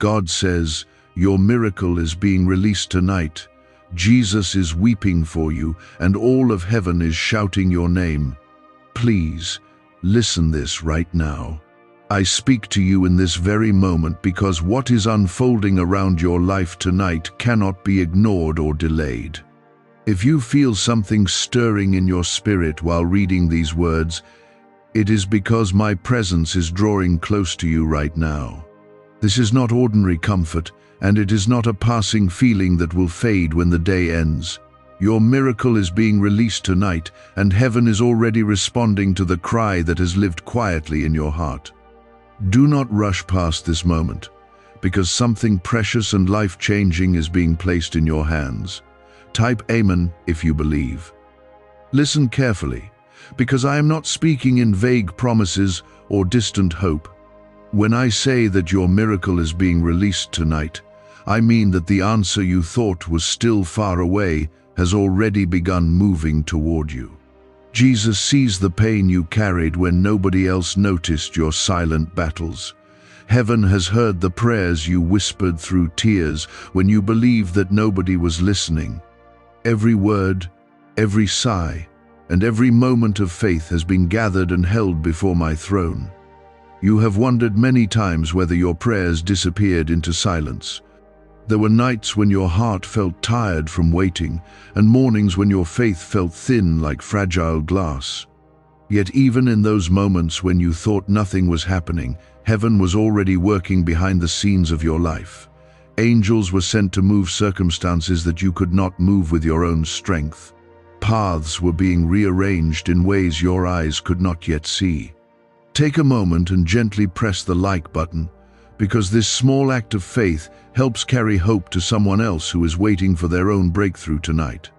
God says, your miracle is being released tonight. Jesus is weeping for you, and all of heaven is shouting your name. Please, listen this right now. I speak to you in this very moment because what is unfolding around your life tonight cannot be ignored or delayed. If you feel something stirring in your spirit while reading these words, it is because my presence is drawing close to you right now. This is not ordinary comfort, and it is not a passing feeling that will fade when the day ends. Your miracle is being released tonight, and heaven is already responding to the cry that has lived quietly in your heart. Do not rush past this moment, because something precious and life-changing is being placed in your hands. Type Amen if you believe. Listen carefully, because I am not speaking in vague promises or distant hope. When I say that your miracle is being released tonight, I mean that the answer you thought was still far away has already begun moving toward you. Jesus sees the pain you carried when nobody else noticed your silent battles. Heaven has heard the prayers you whispered through tears when you believed that nobody was listening. Every word, every sigh, and every moment of faith has been gathered and held before my throne. You have wondered many times whether your prayers disappeared into silence. There were nights when your heart felt tired from waiting, and mornings when your faith felt thin like fragile glass. Yet even in those moments when you thought nothing was happening, heaven was already working behind the scenes of your life. Angels were sent to move circumstances that you could not move with your own strength. Paths were being rearranged in ways your eyes could not yet see. Take a moment and gently press the like button, because this small act of faith helps carry hope to someone else who is waiting for their own breakthrough tonight.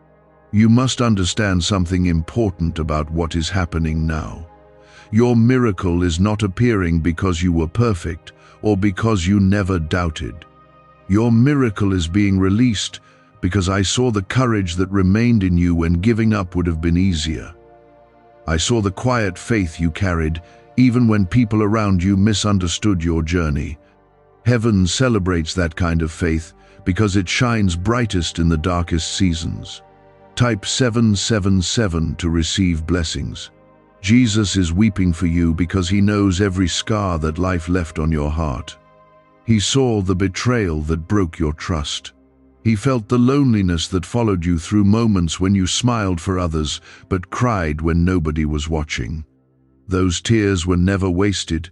You must understand something important about what is happening now. Your miracle is not appearing because you were perfect or because you never doubted. Your miracle is being released because I saw the courage that remained in you when giving up would have been easier. I saw the quiet faith you carried even when people around you misunderstood your journey. Heaven celebrates that kind of faith because it shines brightest in the darkest seasons. Type 777 to receive blessings. Jesus is weeping for you because he knows every scar that life left on your heart. He saw the betrayal that broke your trust. He felt the loneliness that followed you through moments when you smiled for others but cried when nobody was watching. Those tears were never wasted,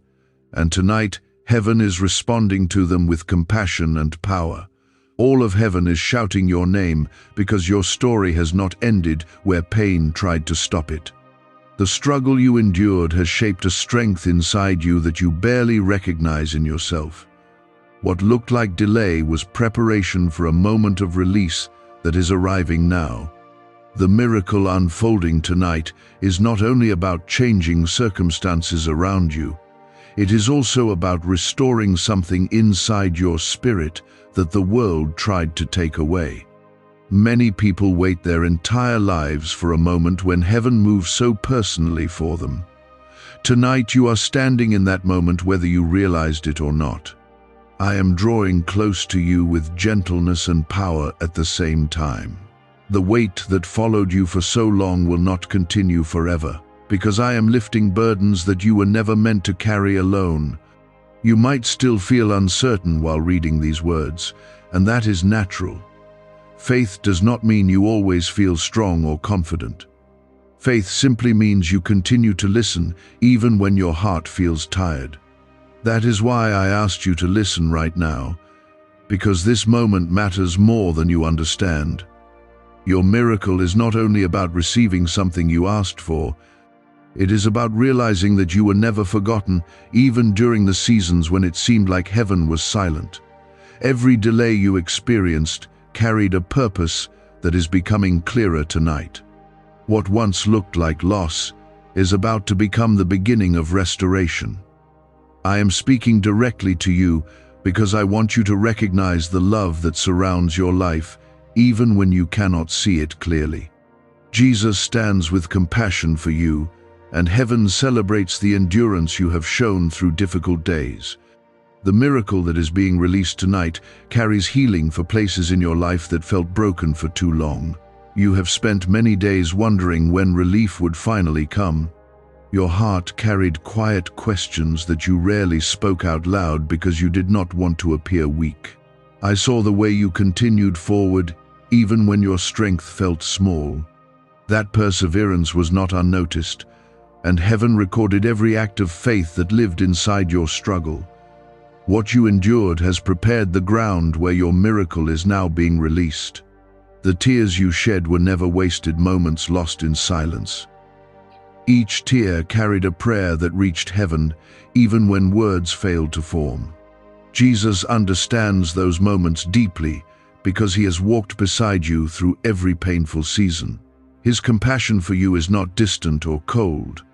and tonight heaven is responding to them with compassion and power. All of heaven is shouting your name because your story has not ended where pain tried to stop it. The struggle you endured has shaped a strength inside you that you barely recognize in yourself. What looked like delay was preparation for a moment of release that is arriving now. The miracle unfolding tonight is not only about changing circumstances around you, it is also about restoring something inside your spirit that the world tried to take away. Many people wait their entire lives for a moment when heaven moves so personally for them. Tonight you are standing in that moment whether you realized it or not. I am drawing close to you with gentleness and power at the same time. The weight that followed you for so long will not continue forever, because I am lifting burdens that you were never meant to carry alone. You might still feel uncertain while reading these words, and that is natural. Faith does not mean you always feel strong or confident. Faith simply means you continue to listen even when your heart feels tired. That is why I asked you to listen right now, because this moment matters more than you understand. Your miracle is not only about receiving something you asked for, it is about realizing that you were never forgotten, even during the seasons when it seemed like heaven was silent. Every delay you experienced carried a purpose that is becoming clearer tonight. What once looked like loss is about to become the beginning of restoration. I am speaking directly to you because I want you to recognize the love that surrounds your life, even when you cannot see it clearly. Jesus stands with compassion for you, and heaven celebrates the endurance you have shown through difficult days. The miracle that is being released tonight carries healing for places in your life that felt broken for too long. You have spent many days wondering when relief would finally come. Your heart carried quiet questions that you rarely spoke out loud because you did not want to appear weak. I saw the way you continued forward, even when your strength felt small. That perseverance was not unnoticed, and heaven recorded every act of faith that lived inside your struggle. What you endured has prepared the ground where your miracle is now being released. The tears you shed were never wasted moments lost in silence. Each tear carried a prayer that reached heaven, even when words failed to form. Jesus understands those moments deeply because he has walked beside you through every painful season. His compassion for you is not distant or cold.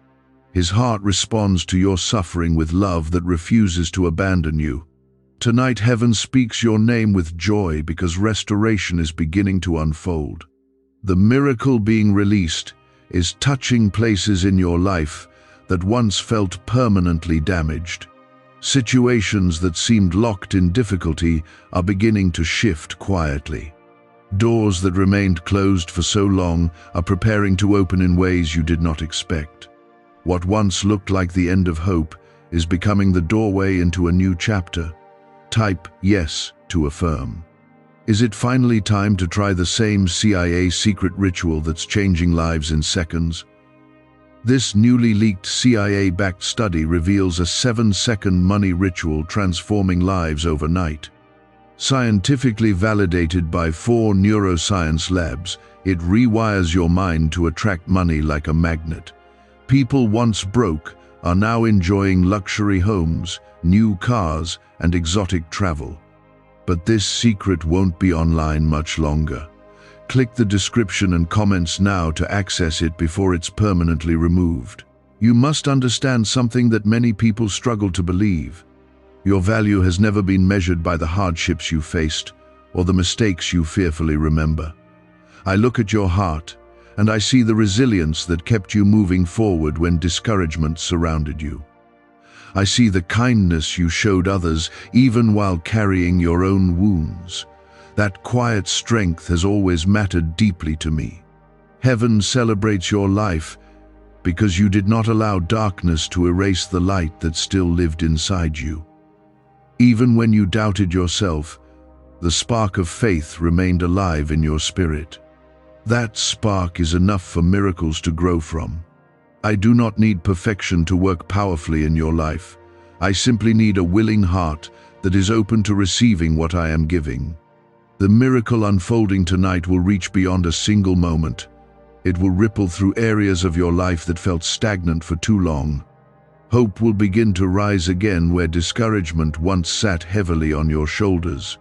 His heart responds to your suffering with love that refuses to abandon you. Tonight, heaven speaks your name with joy because restoration is beginning to unfold. The miracle being released is touching places in your life that once felt permanently damaged. Situations that seemed locked in difficulty are beginning to shift quietly. Doors that remained closed for so long are preparing to open in ways you did not expect. What once looked like the end of hope is becoming the doorway into a new chapter. Type yes to affirm. Is it finally time to try the same CIA secret ritual that's changing lives in seconds? This newly leaked CIA-backed study reveals a 7-second money ritual transforming lives overnight. Scientifically validated by 4 neuroscience labs, it rewires your mind to attract money like a magnet. People once broke are now enjoying luxury homes, new cars, and exotic travel. But this secret won't be online much longer. Click the description and comments now to access it before it's permanently removed. You must understand something that many people struggle to believe. Your value has never been measured by the hardships you faced or the mistakes you fearfully remember. I look at your heart, and I see the resilience that kept you moving forward when discouragement surrounded you. I see the kindness you showed others even while carrying your own wounds. That quiet strength has always mattered deeply to me. Heaven celebrates your life because you did not allow darkness to erase the light that still lived inside you. Even when you doubted yourself, the spark of faith remained alive in your spirit. That spark is enough for miracles to grow from. I do not need perfection to work powerfully in your life. I simply need a willing heart that is open to receiving what I am giving. The miracle unfolding tonight will reach beyond a single moment. It will ripple through areas of your life that felt stagnant for too long. Hope will begin to rise again where discouragement once sat heavily on your shoulders.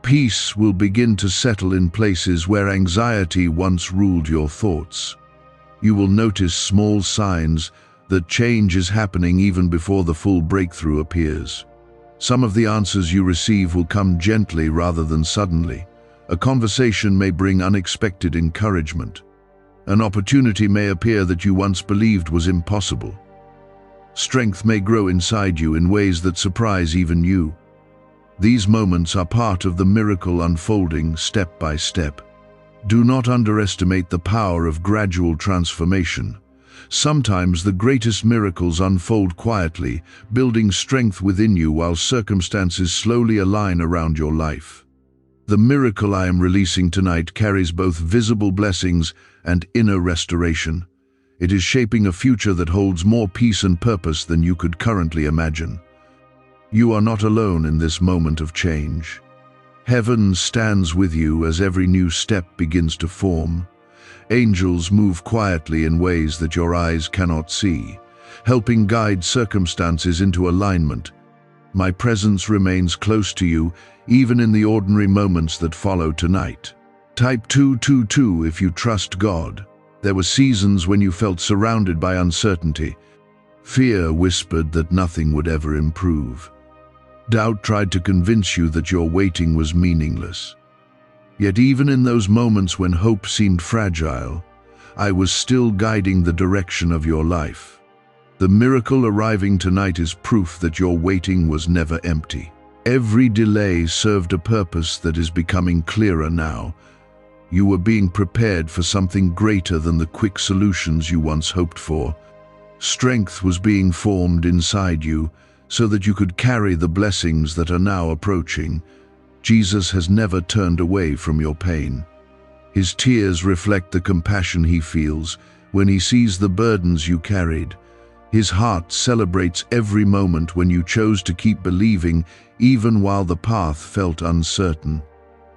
Peace will begin to settle in places where anxiety once ruled your thoughts. You will notice small signs that change is happening even before the full breakthrough appears. Some of the answers you receive will come gently rather than suddenly. A conversation may bring unexpected encouragement. An opportunity may appear that you once believed was impossible. Strength may grow inside you in ways that surprise even you. These moments are part of the miracle unfolding step by step. Do not underestimate the power of gradual transformation. Sometimes the greatest miracles unfold quietly, building strength within you while circumstances slowly align around your life. The miracle I am releasing tonight carries both visible blessings and inner restoration. It is shaping a future that holds more peace and purpose than you could currently imagine. You are not alone in this moment of change. Heaven stands with you as every new step begins to form. Angels move quietly in ways that your eyes cannot see, helping guide circumstances into alignment. My presence remains close to you, even in the ordinary moments that follow tonight. Type 222 if you trust God. There were seasons when you felt surrounded by uncertainty. Fear whispered that nothing would ever improve. Doubt tried to convince you that your waiting was meaningless. Yet even in those moments when hope seemed fragile, I was still guiding the direction of your life. The miracle arriving tonight is proof that your waiting was never empty. Every delay served a purpose that is becoming clearer now. You were being prepared for something greater than the quick solutions you once hoped for. Strength was being formed inside you so that you could carry the blessings that are now approaching. Jesus has never turned away from your pain. His tears reflect the compassion he feels when he sees the burdens you carried. His heart celebrates every moment when you chose to keep believing even while the path felt uncertain.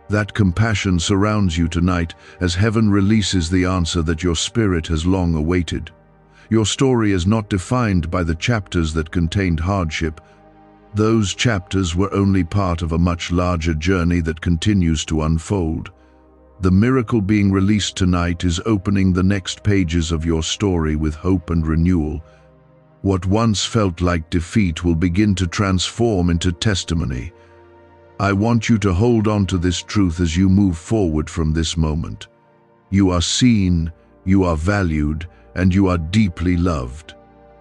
That compassion surrounds you tonight as heaven releases the answer that your spirit has long awaited. Your story is not defined by the chapters that contained hardship. Those chapters were only part of a much larger journey that continues to unfold. The miracle being released tonight is opening the next pages of your story with hope and renewal. What once felt like defeat will begin to transform into testimony. I want you to hold on to this truth as you move forward from this moment. You are seen, you are valued, and you are deeply loved.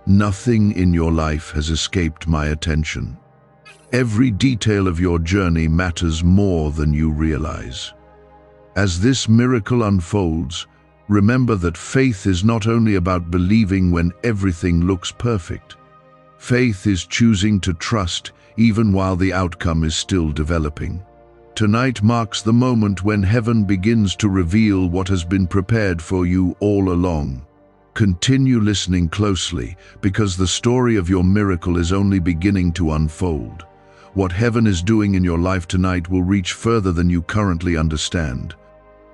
Nothing in your life has escaped my attention. Every detail of your journey matters more than you realize. As this miracle unfolds, remember that faith is not only about believing when everything looks perfect. Faith is choosing to trust even while the outcome is still developing. Tonight marks the moment when heaven begins to reveal what has been prepared for you all along. Continue listening closely, because the story of your miracle is only beginning to unfold. What heaven is doing in your life tonight will reach further than you currently understand.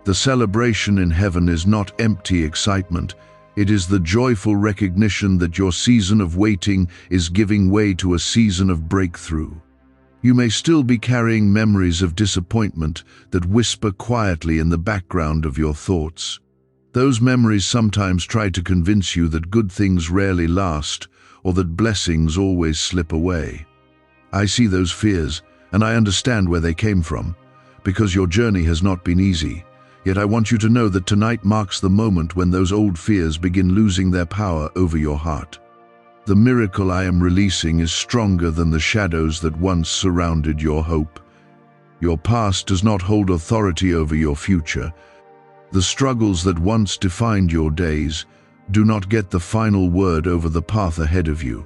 The celebration in heaven is not empty excitement. It is the joyful recognition that your season of waiting is giving way to a season of breakthrough. You may still be carrying memories of disappointment that whisper quietly in the background of your thoughts. Those memories sometimes try to convince you that good things rarely last, or that blessings always slip away. I see those fears, and I understand where they came from, because your journey has not been easy. Yet I want you to know that tonight marks the moment when those old fears begin losing their power over your heart. The miracle I am releasing is stronger than the shadows that once surrounded your hope. Your past does not hold authority over your future. The struggles that once defined your days do not get the final word over the path ahead of you.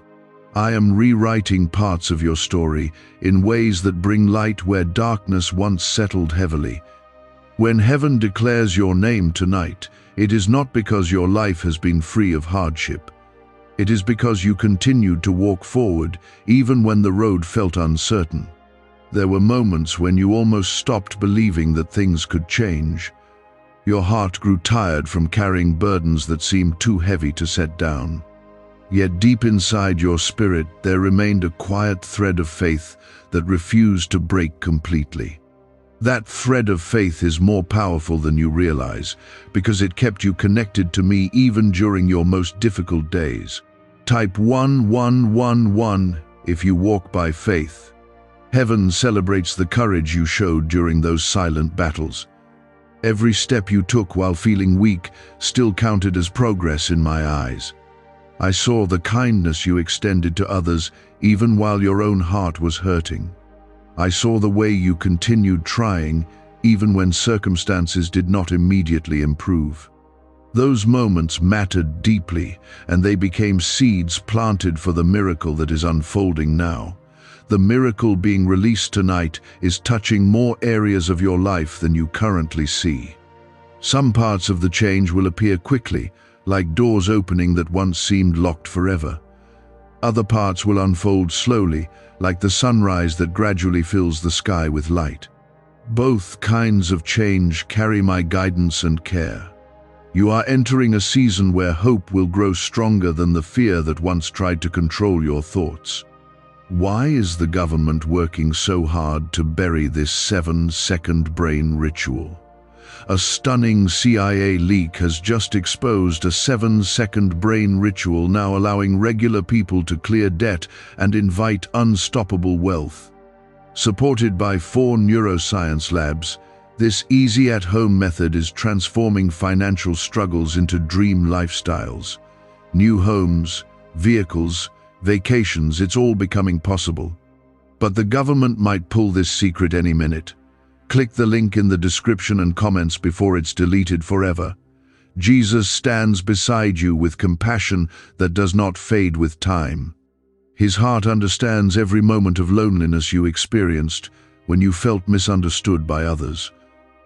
I am rewriting parts of your story in ways that bring light where darkness once settled heavily. When heaven declares your name tonight, it is not because your life has been free of hardship. It is because you continued to walk forward even when the road felt uncertain. There were moments when you almost stopped believing that things could change. Your heart grew tired from carrying burdens that seemed too heavy to set down. Yet deep inside your spirit there remained a quiet thread of faith that refused to break completely. That thread of faith is more powerful than you realize, because it kept you connected to me even during your most difficult days. Type 1111 if you walk by faith. Heaven celebrates the courage you showed during those silent battles. Every step you took while feeling weak still counted as progress in my eyes. I saw the kindness you extended to others even while your own heart was hurting. I saw the way you continued trying, even when circumstances did not immediately improve. Those moments mattered deeply, and they became seeds planted for the miracle that is unfolding now. The miracle being released tonight is touching more areas of your life than you currently see. Some parts of the change will appear quickly, like doors opening that once seemed locked forever. Other parts will unfold slowly, like the sunrise that gradually fills the sky with light. Both kinds of change carry my guidance and care. You are entering a season where hope will grow stronger than the fear that once tried to control your thoughts. Why is the government working so hard to bury this 7-second brain ritual? A stunning CIA leak has just exposed a 7-second brain ritual now allowing regular people to clear debt and invite unstoppable wealth. Supported by 4 neuroscience labs, this easy-at-home method is transforming financial struggles into dream lifestyles. New homes, vehicles, vacations, it's all becoming possible. But the government might pull this secret any minute. Click the link in the description and comments before it's deleted forever. Jesus stands beside you with compassion that does not fade with time. His heart understands every moment of loneliness you experienced when you felt misunderstood by others.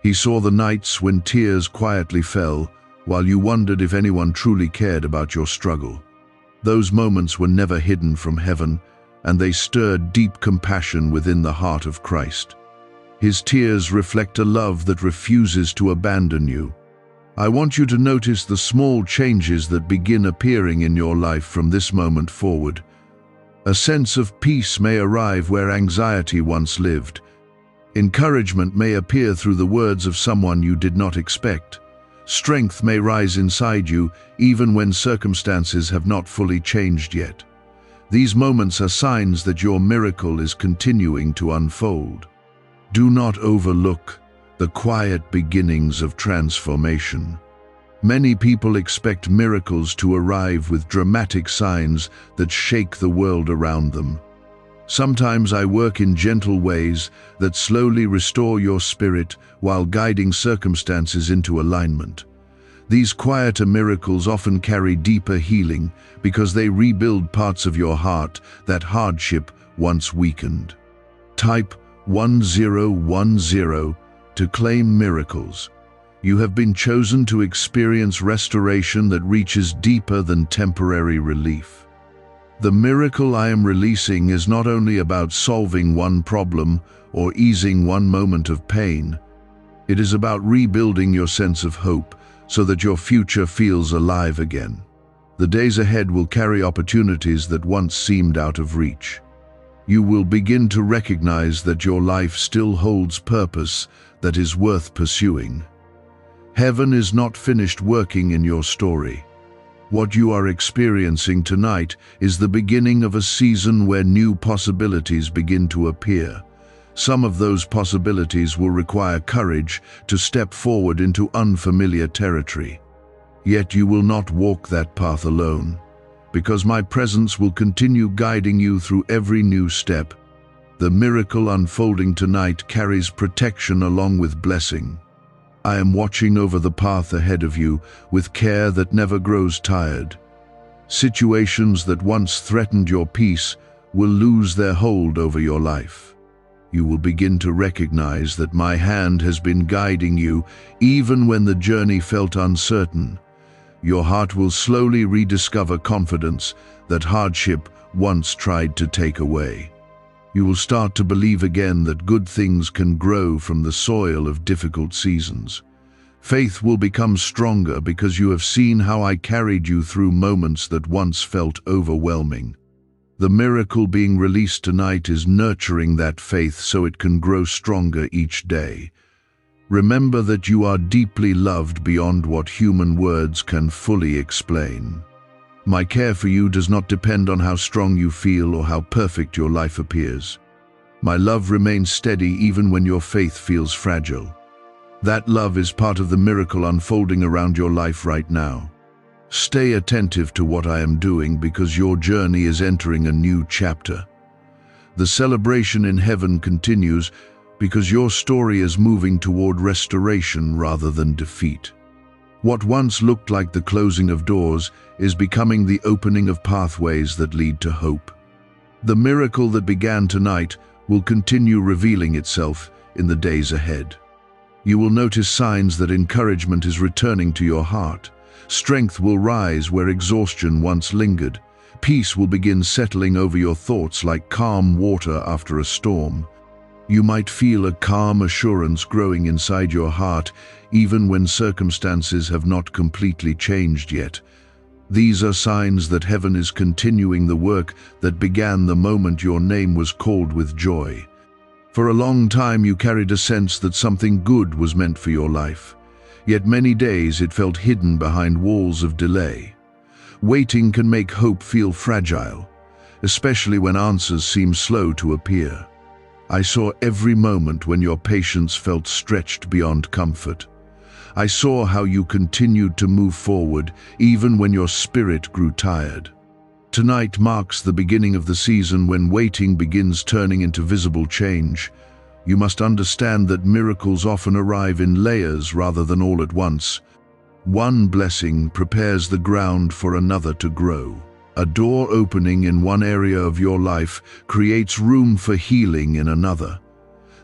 He saw the nights when tears quietly fell while you wondered if anyone truly cared about your struggle. Those moments were never hidden from heaven, and they stirred deep compassion within the heart of Christ. His tears reflect a love that refuses to abandon you. I want you to notice the small changes that begin appearing in your life from this moment forward. A sense of peace may arrive where anxiety once lived. Encouragement may appear through the words of someone you did not expect. Strength may rise inside you even when circumstances have not fully changed yet. These moments are signs that your miracle is continuing to unfold. Do not overlook the quiet beginnings of transformation. Many people expect miracles to arrive with dramatic signs that shake the world around them. Sometimes I work in gentle ways that slowly restore your spirit while guiding circumstances into alignment. These quieter miracles often carry deeper healing because they rebuild parts of your heart that hardship once weakened. Type 1010 to claim miracles. You have been chosen to experience restoration that reaches deeper than temporary relief. The miracle I am releasing is not only about solving one problem or easing one moment of pain. It is about rebuilding your sense of hope so that your future feels alive again. The days ahead will carry opportunities that once seemed out of reach. You will begin to recognize that your life still holds purpose that is worth pursuing. Heaven is not finished working in your story. What you are experiencing tonight is the beginning of a season where new possibilities begin to appear. Some of those possibilities will require courage to step forward into unfamiliar territory. Yet you will not walk that path alone, because my presence will continue guiding you through every new step. The miracle unfolding tonight carries protection along with blessing. I am watching over the path ahead of you with care that never grows tired. Situations that once threatened your peace will lose their hold over your life. You will begin to recognize that my hand has been guiding you even when the journey felt uncertain. Your heart will slowly rediscover confidence that hardship once tried to take away. You will start to believe again that good things can grow from the soil of difficult seasons. Faith will become stronger because you have seen how I carried you through moments that once felt overwhelming. The miracle being released tonight is nurturing that faith so it can grow stronger each day. Remember that you are deeply loved beyond what human words can fully explain. My care for you does not depend on how strong you feel or how perfect your life appears. My love remains steady even when your faith feels fragile. That love is part of the miracle unfolding around your life right now. Stay attentive to what I am doing because your journey is entering a new chapter. The celebration in heaven continues because your story is moving toward restoration rather than defeat. What once looked like the closing of doors is becoming the opening of pathways that lead to hope. The miracle that began tonight will continue revealing itself in the days ahead. You will notice signs that encouragement is returning to your heart. Strength will rise where exhaustion once lingered. Peace will begin settling over your thoughts like calm water after a storm. You might feel a calm assurance growing inside your heart even when circumstances have not completely changed yet. These are signs that heaven is continuing the work that began the moment your name was called with joy. For a long time you carried a sense that something good was meant for your life, yet many days it felt hidden behind walls of delay. Waiting can make hope feel fragile, especially when answers seem slow to appear. I saw every moment when your patience felt stretched beyond comfort. I saw how you continued to move forward even when your spirit grew tired. Tonight marks the beginning of the season when waiting begins turning into visible change. You must understand that miracles often arrive in layers rather than all at once. One blessing prepares the ground for another to grow. A door opening in one area of your life creates room for healing in another.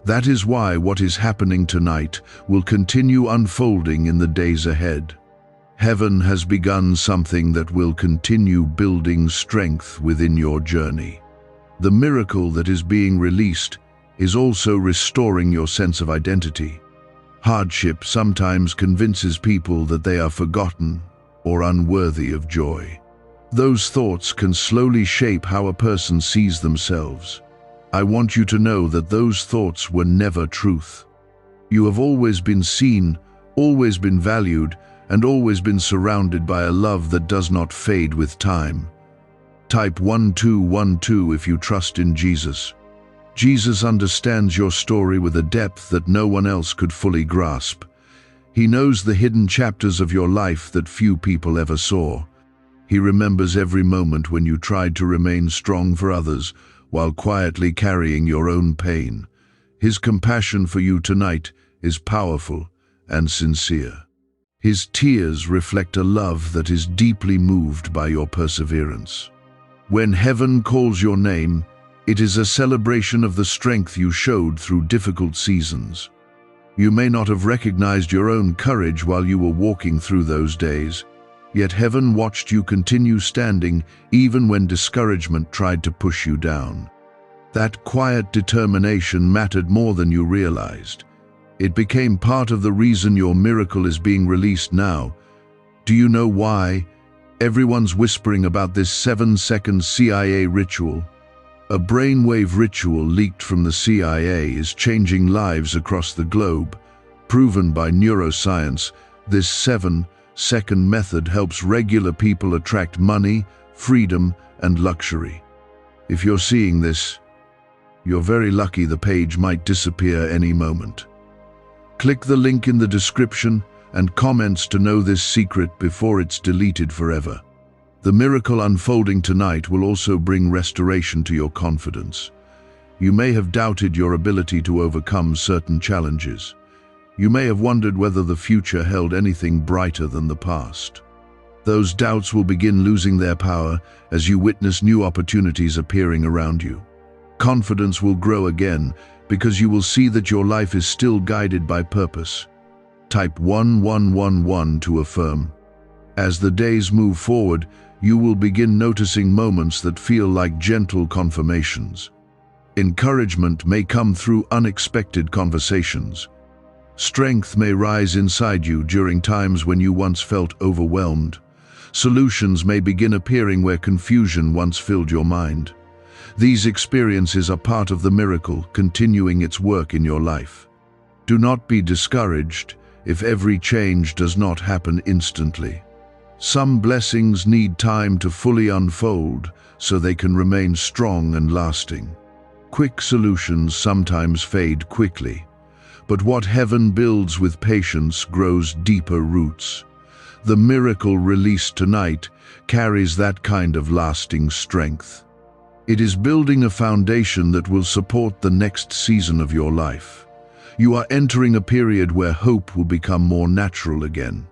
That is why what is happening tonight will continue unfolding in the days ahead. Heaven has begun something that will continue building strength within your journey. The miracle that is being released is also restoring your sense of identity. Hardship sometimes convinces people that they are forgotten or unworthy of joy. Those thoughts can slowly shape how a person sees themselves. I want you to know that those thoughts were never truth. You have always been seen, always been valued, and always been surrounded by a love that does not fade with time. Type 1212 if you trust in Jesus. Jesus understands your story with a depth that no one else could fully grasp. He knows the hidden chapters of your life that few people ever saw. He remembers every moment when you tried to remain strong for others while quietly carrying your own pain. His compassion for you tonight is powerful and sincere. His tears reflect a love that is deeply moved by your perseverance. When heaven calls your name, it is a celebration of the strength you showed through difficult seasons. You may not have recognized your own courage while you were walking through those days, yet heaven watched you continue standing even when discouragement tried to push you down. That quiet determination mattered more than you realized. It became part of the reason your miracle is being released now. Do you know why? Everyone's whispering about this 7-second CIA ritual. A brainwave ritual leaked from the CIA is changing lives across the globe. Proven by neuroscience, this 7-second method helps regular people attract money, freedom, and luxury. If you're seeing this, you're very lucky. The page might disappear any moment. Click the link in the description and comments to know this secret before it's deleted forever. The miracle unfolding tonight will also bring restoration to your confidence. You may have doubted your ability to overcome certain challenges. You may have wondered whether the future held anything brighter than the past. Those doubts will begin losing their power as you witness new opportunities appearing around you. Confidence will grow again because you will see that your life is still guided by purpose. Type 1111 to affirm. As the days move forward, you will begin noticing moments that feel like gentle confirmations. Encouragement may come through unexpected conversations. Strength may rise inside you during times when you once felt overwhelmed. Solutions may begin appearing where confusion once filled your mind. These experiences are part of the miracle continuing its work in your life. Do not be discouraged if every change does not happen instantly. Some blessings need time to fully unfold so they can remain strong and lasting. Quick solutions sometimes fade quickly, but what heaven builds with patience grows deeper roots. The miracle released tonight carries that kind of lasting strength. It is building a foundation that will support the next season of your life. You are entering a period where hope will become more natural again.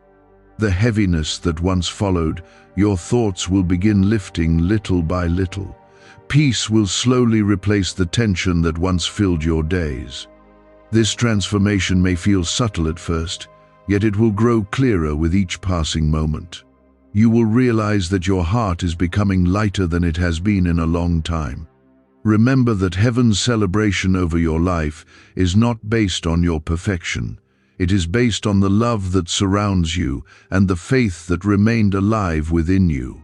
The heaviness that once followed, your thoughts will begin lifting little by little. Peace will slowly replace the tension that once filled your days. This transformation may feel subtle at first, yet it will grow clearer with each passing moment. You will realize that your heart is becoming lighter than it has been in a long time. Remember that heaven's celebration over your life is not based on your perfection. It is based on the love that surrounds you and the faith that remained alive within you.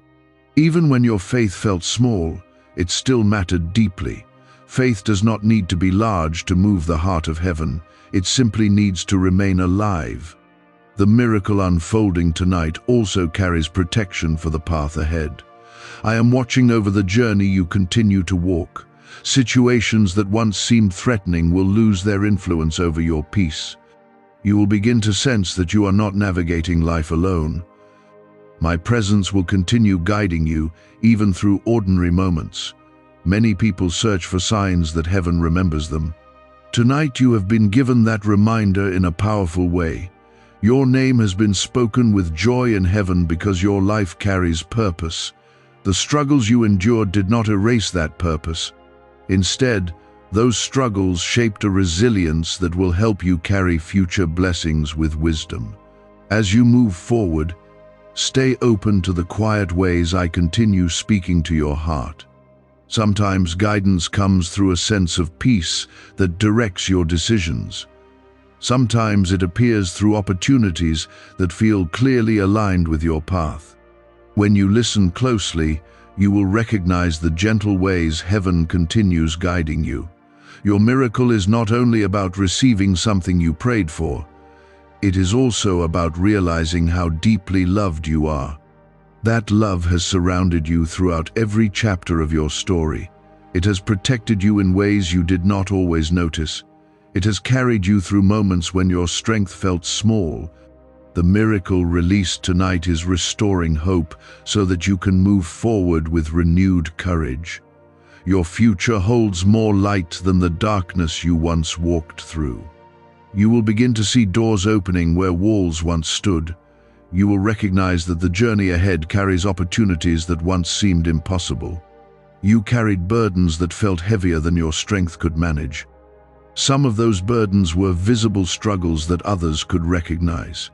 Even when your faith felt small, it still mattered deeply. Faith does not need to be large to move the heart of heaven. It simply needs to remain alive. The miracle unfolding tonight also carries protection for the path ahead. I am watching over the journey you continue to walk. Situations that once seemed threatening will lose their influence over your peace. You will begin to sense that you are not navigating life alone. My presence will continue guiding you, even through ordinary moments. Many people search for signs that heaven remembers them. Tonight you have been given that reminder in a powerful way. Your name has been spoken with joy in heaven because your life carries purpose. The struggles you endured did not erase that purpose. Instead, those struggles shaped a resilience that will help you carry future blessings with wisdom. As you move forward, stay open to the quiet ways I continue speaking to your heart. Sometimes guidance comes through a sense of peace that directs your decisions. Sometimes it appears through opportunities that feel clearly aligned with your path. When you listen closely, you will recognize the gentle ways heaven continues guiding you. Your miracle is not only about receiving something you prayed for, it is also about realizing how deeply loved you are. That love has surrounded you throughout every chapter of your story. It has protected you in ways you did not always notice. It has carried you through moments when your strength felt small. The miracle released tonight is restoring hope so that you can move forward with renewed courage. Your future holds more light than the darkness you once walked through. You will begin to see doors opening where walls once stood. You will recognize that the journey ahead carries opportunities that once seemed impossible. You carried burdens that felt heavier than your strength could manage. Some of those burdens were visible struggles that others could recognize.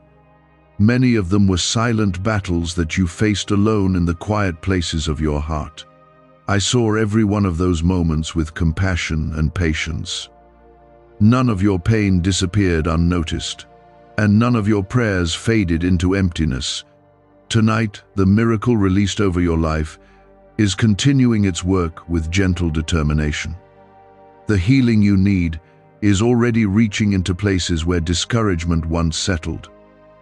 Many of them were silent battles that you faced alone in the quiet places of your heart. I saw every one of those moments with compassion and patience. None of your pain disappeared unnoticed, and none of your prayers faded into emptiness. Tonight, the miracle released over your life is continuing its work with gentle determination. The healing you need is already reaching into places where discouragement once settled.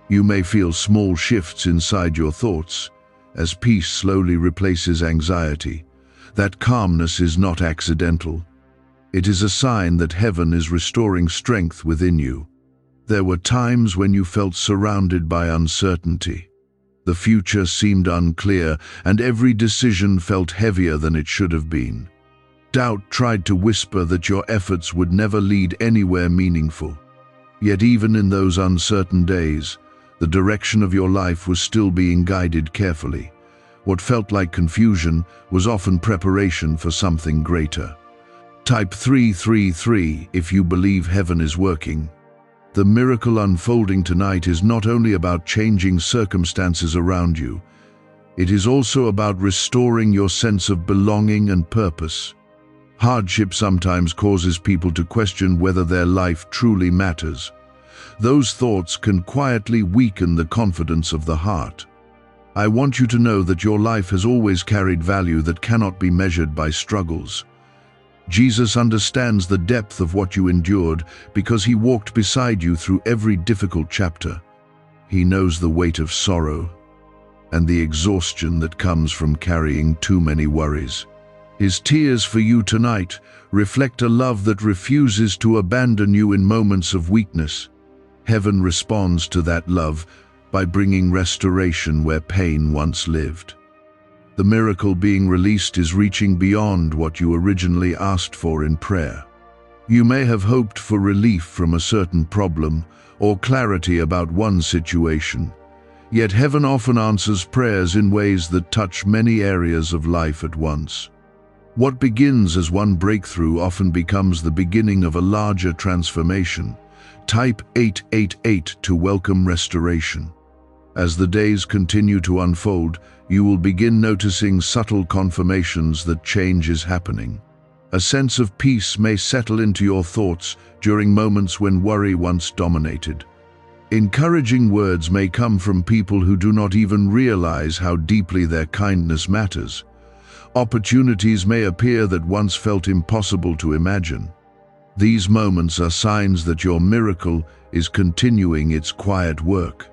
You may feel small shifts inside your thoughts as peace slowly replaces anxiety. That calmness is not accidental. It is a sign that heaven is restoring strength within you. There were times when you felt surrounded by uncertainty. The future seemed unclear, and every decision felt heavier than it should have been. Doubt tried to whisper that your efforts would never lead anywhere meaningful. Yet even in those uncertain days, the direction of your life was still being guided carefully. What felt like confusion was often preparation for something greater. Type 333 if you believe heaven is working. The miracle unfolding tonight is not only about changing circumstances around you, it is also about restoring your sense of belonging and purpose. Hardship sometimes causes people to question whether their life truly matters. Those thoughts can quietly weaken the confidence of the heart. I want you to know that your life has always carried value that cannot be measured by struggles. Jesus understands the depth of what you endured because he walked beside you through every difficult chapter. He knows the weight of sorrow and the exhaustion that comes from carrying too many worries. His tears for you tonight reflect a love that refuses to abandon you in moments of weakness. Heaven responds to that love by bringing restoration where pain once lived. The miracle being released is reaching beyond what you originally asked for in prayer. You may have hoped for relief from a certain problem or clarity about one situation, yet heaven often answers prayers in ways that touch many areas of life at once. What begins as one breakthrough often becomes the beginning of a larger transformation. Type 888 to welcome restoration. As the days continue to unfold, you will begin noticing subtle confirmations that change is happening. A sense of peace may settle into your thoughts during moments when worry once dominated. Encouraging words may come from people who do not even realize how deeply their kindness matters. Opportunities may appear that once felt impossible to imagine. These moments are signs that your miracle is continuing its quiet work.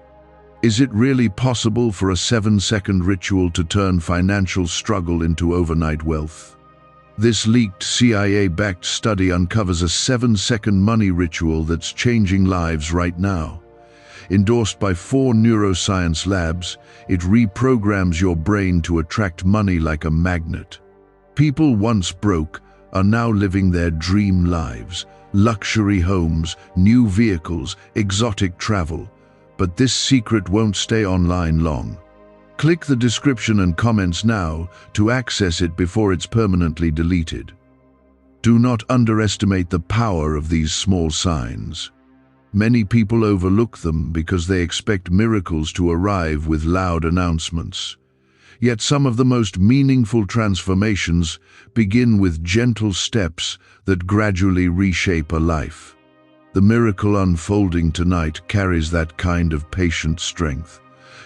Is it really possible for a 7-second ritual to turn financial struggle into overnight wealth? This leaked CIA-backed study uncovers a 7-second money ritual that's changing lives right now. endorsed by 4 neuroscience labs. It reprograms your brain to attract money like a magnet. People once broke are now living their dream lives, luxury homes, new vehicles, exotic travel. But this secret won't stay online long. Click the description and comments now to access it before it's permanently deleted. Do not underestimate the power of these small signs. Many people overlook them because they expect miracles to arrive with loud announcements. Yet some of the most meaningful transformations begin with gentle steps that gradually reshape a life. The miracle unfolding tonight carries that kind of patient strength.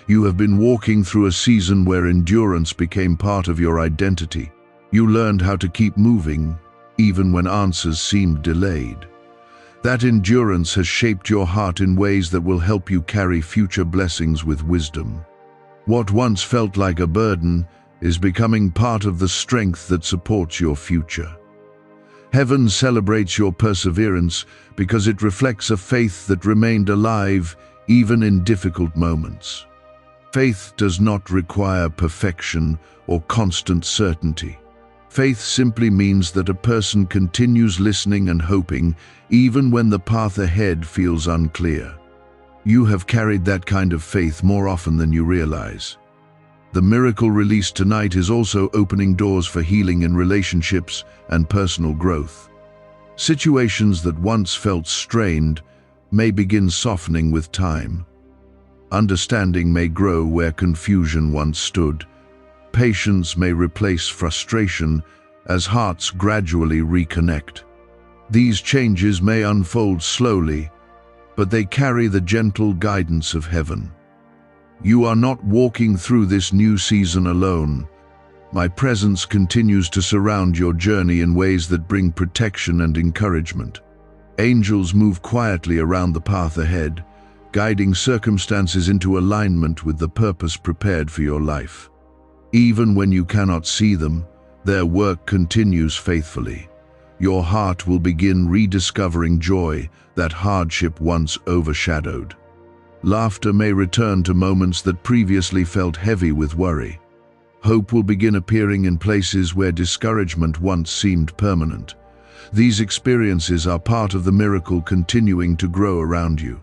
You have been walking through a season where endurance became part of your identity. You learned how to keep moving, even when answers seemed delayed. That endurance has shaped your heart in ways that will help you carry future blessings with wisdom. What once felt like a burden is becoming part of the strength that supports your future. Heaven celebrates your perseverance because it reflects a faith that remained alive even in difficult moments. Faith does not require perfection or constant certainty. Faith simply means that a person continues listening and hoping even when the path ahead feels unclear. You have carried that kind of faith more often than you realize. The miracle released tonight is also opening doors for healing in relationships and personal growth. Situations that once felt strained may begin softening with time. Understanding may grow where confusion once stood. Patience may replace frustration as hearts gradually reconnect. These changes may unfold slowly, but they carry the gentle guidance of heaven. You are not walking through this new season alone. My presence continues to surround your journey in ways that bring protection and encouragement. Angels move quietly around the path ahead, guiding circumstances into alignment with the purpose prepared for your life. Even when you cannot see them, their work continues faithfully. Your heart will begin rediscovering joy that hardship once overshadowed. Laughter may return to moments that previously felt heavy with worry. Hope will begin appearing in places where discouragement once seemed permanent. These experiences are part of the miracle continuing to grow around you.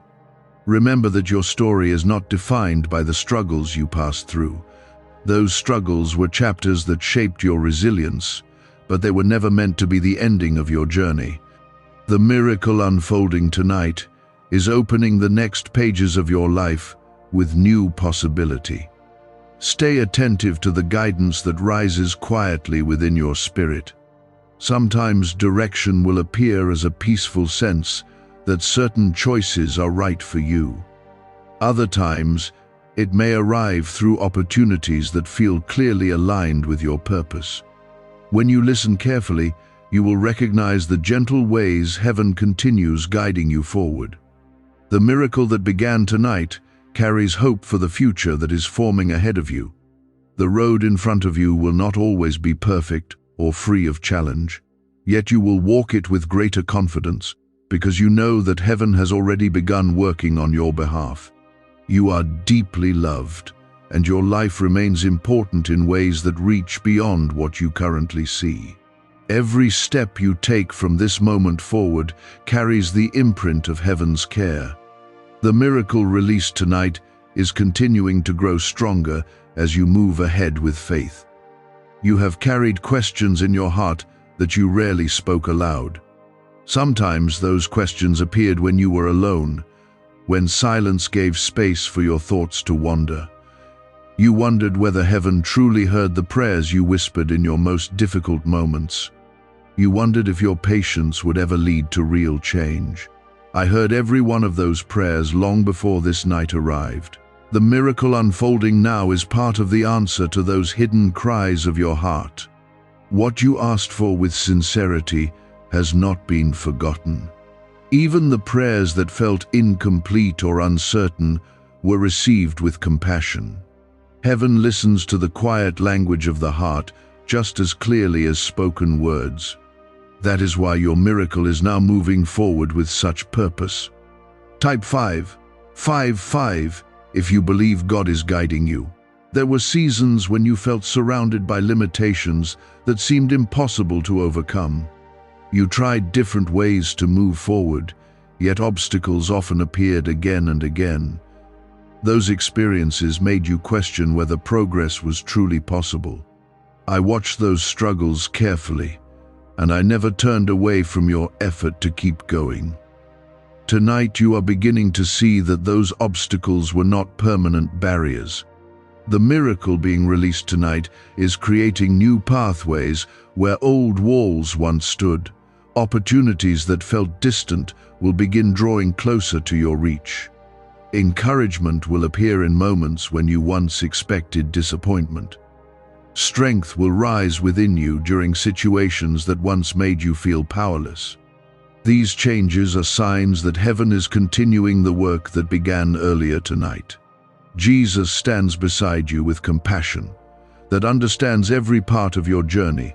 Remember that your story is not defined by the struggles you passed through. Those struggles were chapters that shaped your resilience, but they were never meant to be the ending of your journey. The miracle unfolding tonight is opening the next pages of your life with new possibility. Stay attentive to the guidance that rises quietly within your spirit. Sometimes direction will appear as a peaceful sense that certain choices are right for you. Other times, it may arrive through opportunities that feel clearly aligned with your purpose. When you listen carefully, you will recognize the gentle ways heaven continues guiding you forward. The miracle that began tonight carries hope for the future that is forming ahead of you. The road in front of you will not always be perfect or free of challenge, yet you will walk it with greater confidence because you know that heaven has already begun working on your behalf. You are deeply loved, and your life remains important in ways that reach beyond what you currently see. Every step you take from this moment forward carries the imprint of heaven's care. The miracle released tonight is continuing to grow stronger as you move ahead with faith. You have carried questions in your heart that you rarely spoke aloud. Sometimes those questions appeared when you were alone, when silence gave space for your thoughts to wander. You wondered whether heaven truly heard the prayers you whispered in your most difficult moments. You wondered if your patience would ever lead to real change. I heard every one of those prayers long before this night arrived. The miracle unfolding now is part of the answer to those hidden cries of your heart. What you asked for with sincerity has not been forgotten. Even the prayers that felt incomplete or uncertain were received with compassion. Heaven listens to the quiet language of the heart just as clearly as spoken words. That is why your miracle is now moving forward with such purpose. Type 5. 5. If you believe God is guiding you. There were seasons when you felt surrounded by limitations that seemed impossible to overcome. You tried different ways to move forward, yet obstacles often appeared again and again. Those experiences made you question whether progress was truly possible. I watched those struggles carefully, and I never turned away from your effort to keep going. Tonight you are beginning to see that those obstacles were not permanent barriers. The miracle being released tonight is creating new pathways where old walls once stood. Opportunities that felt distant will begin drawing closer to your reach. Encouragement will appear in moments when you once expected disappointment. Strength will rise within you during situations that once made you feel powerless. These changes are signs that heaven is continuing the work that began earlier tonight. Jesus stands beside you with compassion that understands every part of your journey.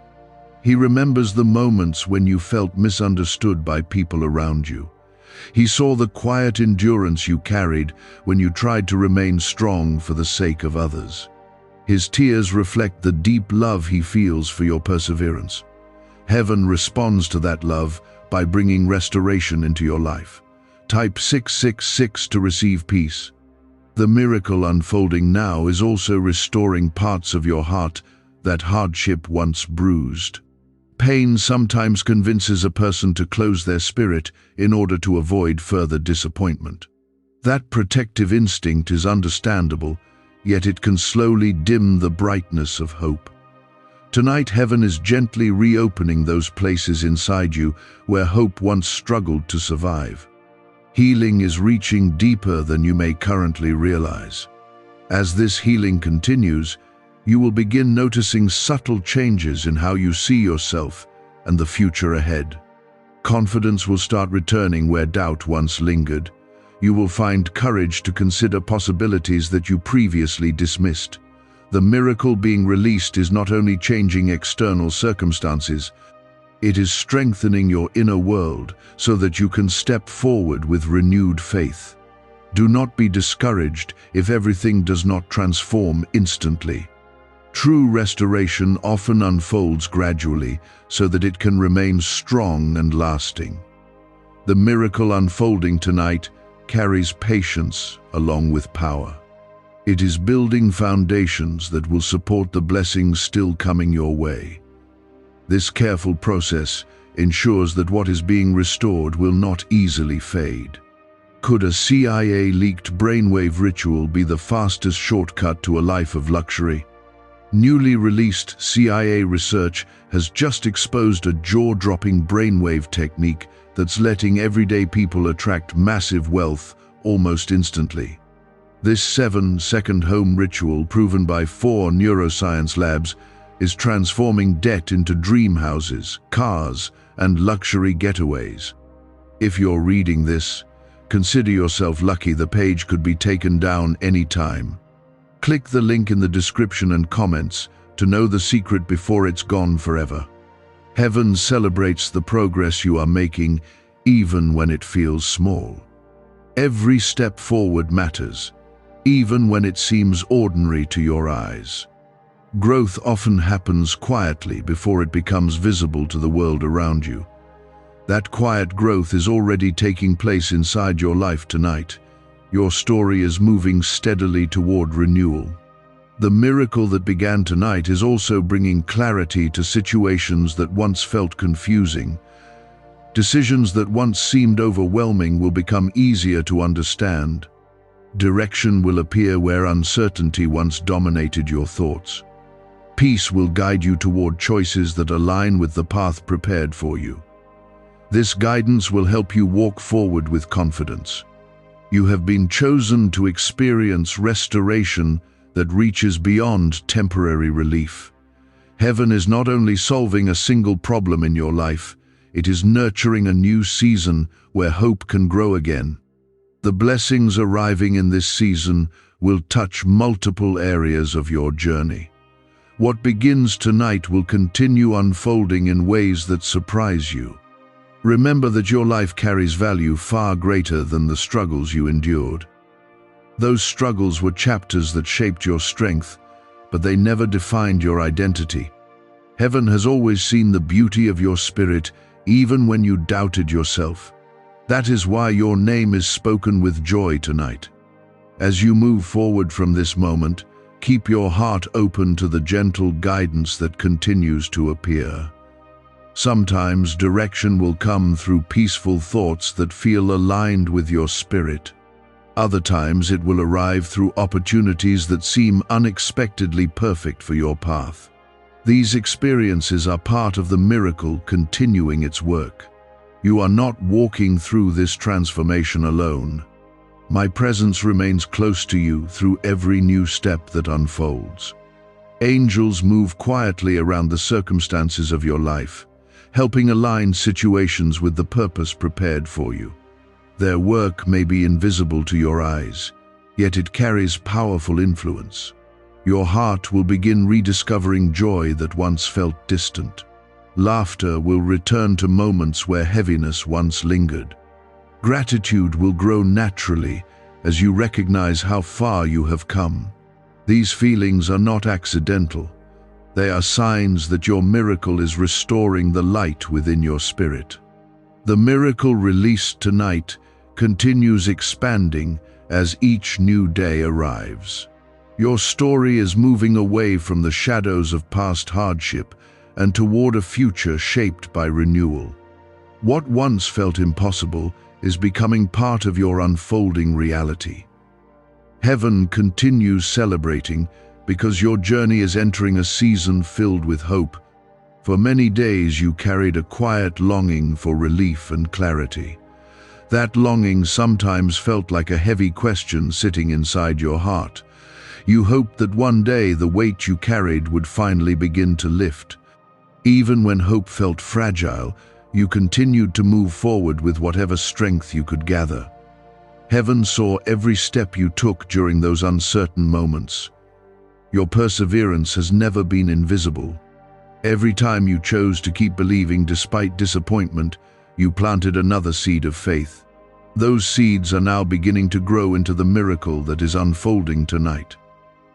He remembers the moments when you felt misunderstood by people around you. He saw the quiet endurance you carried when you tried to remain strong for the sake of others. His tears reflect the deep love he feels for your perseverance. Heaven responds to that love by bringing restoration into your life. Type 666 to receive peace. The miracle unfolding now is also restoring parts of your heart that hardship once bruised. Pain sometimes convinces a person to close their spirit in order to avoid further disappointment. That protective instinct is understandable, yet it can slowly dim the brightness of hope. Tonight, heaven is gently reopening those places inside you where hope once struggled to survive. Healing is reaching deeper than you may currently realize. As this healing continues, you will begin noticing subtle changes in how you see yourself and the future ahead. Confidence will start returning where doubt once lingered. You will find courage to consider possibilities that you previously dismissed. The miracle being released is not only changing external circumstances, it is strengthening your inner world so that you can step forward with renewed faith. Do not be discouraged if everything does not transform instantly. True restoration often unfolds gradually so that it can remain strong and lasting. The miracle unfolding tonight carries patience along with power. It is building foundations that will support the blessings still coming your way. This careful process ensures that what is being restored will not easily fade. Could a CIA-leaked brainwave ritual be the fastest shortcut to a life of luxury? Newly released CIA research has just exposed a jaw-dropping brainwave technique that's letting everyday people attract massive wealth almost instantly. This 7-second home ritual, proven by 4 neuroscience labs, is transforming debt into dream houses, cars, and luxury getaways. If you're reading this, consider yourself lucky. The page could be taken down any time. Click the link in the description and comments to know the secret before it's gone forever. Heaven celebrates the progress you are making, even when it feels small. Every step forward matters, even when it seems ordinary to your eyes. Growth often happens quietly before it becomes visible to the world around you. That quiet growth is already taking place inside your life tonight. Your story is moving steadily toward renewal. The miracle that began tonight is also bringing clarity to situations that once felt confusing. Decisions that once seemed overwhelming will become easier to understand. Direction will appear where uncertainty once dominated your thoughts. Peace will guide you toward choices that align with the path prepared for you. This guidance will help you walk forward with confidence. You have been chosen to experience restoration that reaches beyond temporary relief. Heaven is not only solving a single problem in your life, it is nurturing a new season where hope can grow again. The blessings arriving in this season will touch multiple areas of your journey. What begins tonight will continue unfolding in ways that surprise you. Remember that your life carries value far greater than the struggles you endured. Those struggles were chapters that shaped your strength, but they never defined your identity. Heaven has always seen the beauty of your spirit, even when you doubted yourself. That is why your name is spoken with joy tonight. As you move forward from this moment, keep your heart open to the gentle guidance that continues to appear. Sometimes direction will come through peaceful thoughts that feel aligned with your spirit. Other times it will arrive through opportunities that seem unexpectedly perfect for your path. These experiences are part of the miracle continuing its work. You are not walking through this transformation alone. My presence remains close to you through every new step that unfolds. Angels move quietly around the circumstances of your life, helping align situations with the purpose prepared for you. Their work may be invisible to your eyes, yet it carries powerful influence. Your heart will begin rediscovering joy that once felt distant. Laughter will return to moments where heaviness once lingered. Gratitude will grow naturally as you recognize how far you have come. These feelings are not accidental. They are signs that your miracle is restoring the light within your spirit. The miracle released tonight continues expanding as each new day arrives. Your story is moving away from the shadows of past hardship and toward a future shaped by renewal. What once felt impossible is becoming part of your unfolding reality. Heaven continues celebrating because your journey is entering a season filled with hope. For many days you carried a quiet longing for relief and clarity. That longing sometimes felt like a heavy question sitting inside your heart. You hoped that one day the weight you carried would finally begin to lift. Even when hope felt fragile, you continued to move forward with whatever strength you could gather. Heaven saw every step you took during those uncertain moments. Your perseverance has never been invisible. Every time you chose to keep believing despite disappointment, you planted another seed of faith. Those seeds are now beginning to grow into the miracle that is unfolding tonight.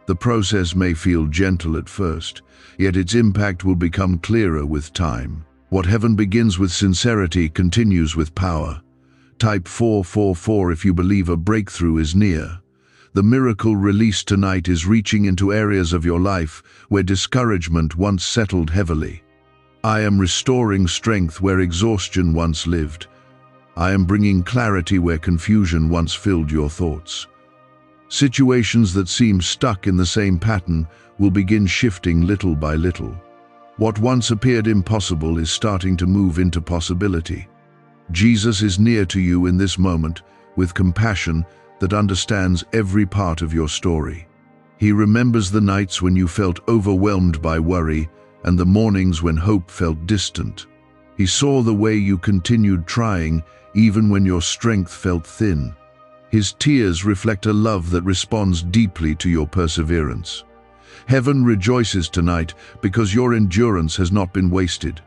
The process may feel gentle at first, yet its impact will become clearer with time. What heaven begins with sincerity continues with power. Type 444 if you believe a breakthrough is near. The miracle released tonight is reaching into areas of your life where discouragement once settled heavily. I am restoring strength where exhaustion once lived. I am bringing clarity where confusion once filled your thoughts. Situations that seem stuck in the same pattern will begin shifting little by little. What once appeared impossible is starting to move into possibility. Jesus is near to you in this moment with compassion that understands every part of your story. He remembers the nights when you felt overwhelmed by worry and the mornings when hope felt distant. He saw the way you continued trying even when your strength felt thin. His tears reflect a love that responds deeply to your perseverance. Heaven rejoices tonight because your endurance has not been wasted.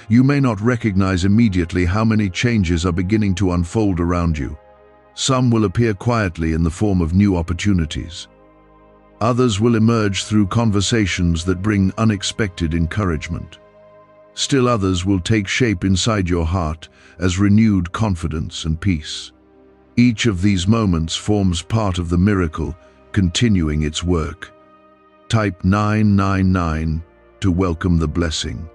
You may not recognize immediately how many changes are beginning to unfold around you. Some will appear quietly in the form of new opportunities. Others will emerge through conversations that bring unexpected encouragement. Still others will take shape inside your heart as renewed confidence and peace. Each of these moments forms part of the miracle continuing its work. Type 999 to welcome the blessing.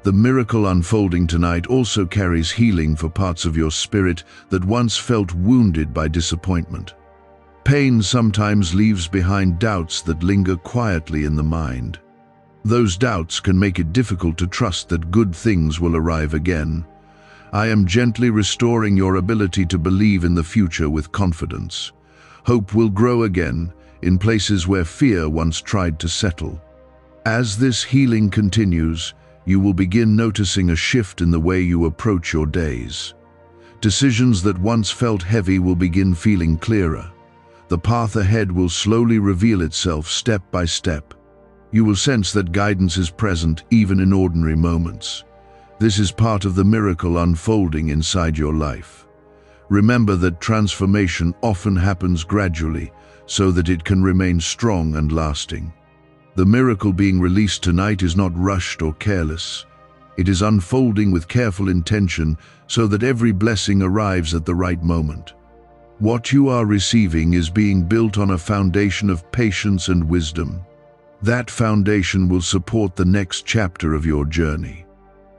The miracle unfolding tonight also carries healing for parts of your spirit that once felt wounded by disappointment. Pain sometimes leaves behind doubts that linger quietly in the mind. Those doubts can make it difficult to trust that good things will arrive again. I am gently restoring your ability to believe in the future with confidence. Hope will grow again in places where fear once tried to settle. As this healing continues, you will begin noticing a shift in the way you approach your days. Decisions that once felt heavy will begin feeling clearer. The path ahead will slowly reveal itself step by step. You will sense that guidance is present even in ordinary moments. This is part of the miracle unfolding inside your life. Remember that transformation often happens gradually, so that it can remain strong and lasting. The miracle being released tonight is not rushed or careless. It is unfolding with careful intention so that every blessing arrives at the right moment. What you are receiving is being built on a foundation of patience and wisdom. That foundation will support the next chapter of your journey.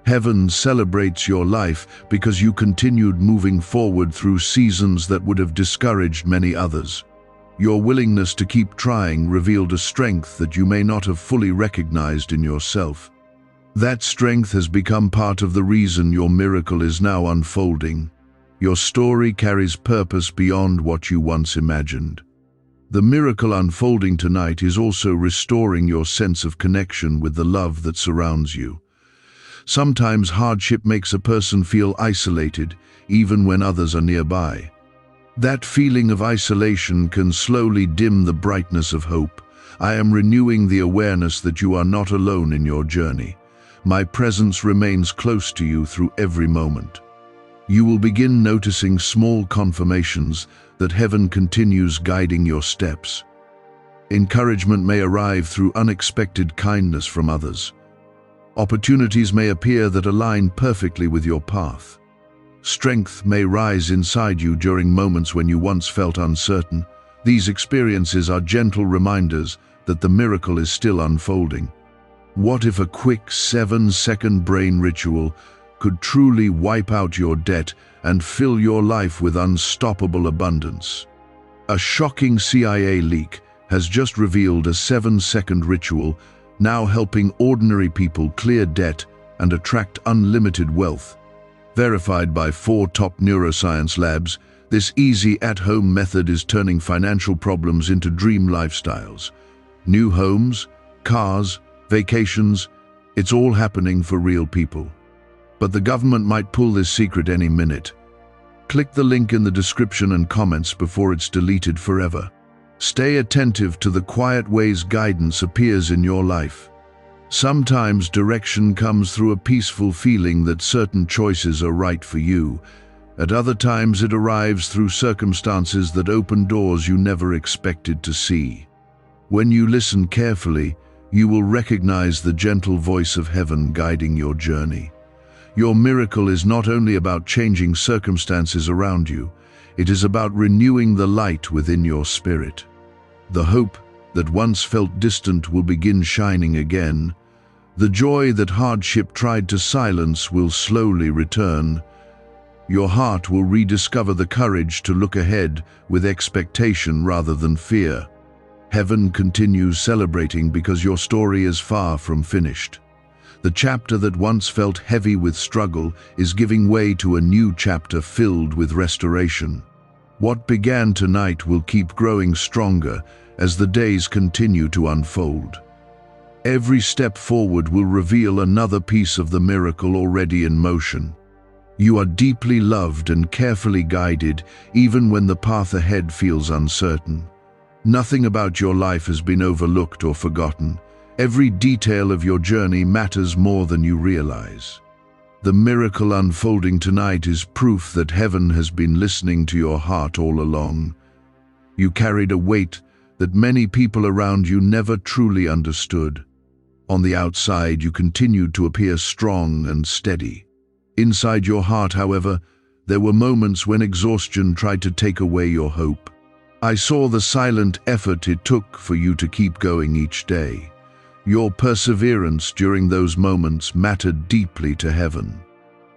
Heaven celebrates your life because you continued moving forward through seasons that would have discouraged many others. Your willingness to keep trying revealed a strength that you may not have fully recognized in yourself. That strength has become part of the reason your miracle is now unfolding. Your story carries purpose beyond what you once imagined. The miracle unfolding tonight is also restoring your sense of connection with the love that surrounds you. Sometimes hardship makes a person feel isolated, even when others are nearby. That feeling of isolation can slowly dim the brightness of hope. I am renewing the awareness that you are not alone in your journey. My presence remains close to you through every moment. You will begin noticing small confirmations that heaven continues guiding your steps. Encouragement may arrive through unexpected kindness from others. Opportunities may appear that align perfectly with your path. Strength may rise inside you during moments when you once felt uncertain. These experiences are gentle reminders that the miracle is still unfolding. What if a quick 7-second brain ritual could truly wipe out your debt and fill your life with unstoppable abundance? A shocking CIA leak has just revealed a 7-second ritual now helping ordinary people clear debt and attract unlimited wealth. Verified by 4 top neuroscience labs, this easy at-home method is turning financial problems into dream lifestyles. New homes, cars, vacations, it's all happening for real people. But the government might pull this secret any minute. Click the link in the description and comments before it's deleted forever. Stay attentive to the quiet ways guidance appears in your life. Sometimes direction comes through a peaceful feeling that certain choices are right for you. At other times it arrives through circumstances that open doors you never expected to see. When you listen carefully, you will recognize the gentle voice of heaven guiding your journey. Your miracle is not only about changing circumstances around you, it is about renewing the light within your spirit. The hope that once felt distant will begin shining again. The joy that hardship tried to silence will slowly return. Your heart will rediscover the courage to look ahead with expectation rather than fear. Heaven continues celebrating because your story is far from finished. The chapter that once felt heavy with struggle is giving way to a new chapter filled with restoration. What began tonight will keep growing stronger as the days continue to unfold. Every step forward will reveal another piece of the miracle already in motion. You are deeply loved and carefully guided, even when the path ahead feels uncertain. Nothing about your life has been overlooked or forgotten. Every detail of your journey matters more than you realize. The miracle unfolding tonight is proof that heaven has been listening to your heart all along. You carried a weight that many people around you never truly understood. On the outside, you continued to appear strong and steady. Inside your heart, however, there were moments when exhaustion tried to take away your hope. I saw the silent effort it took for you to keep going each day. Your perseverance during those moments mattered deeply to heaven.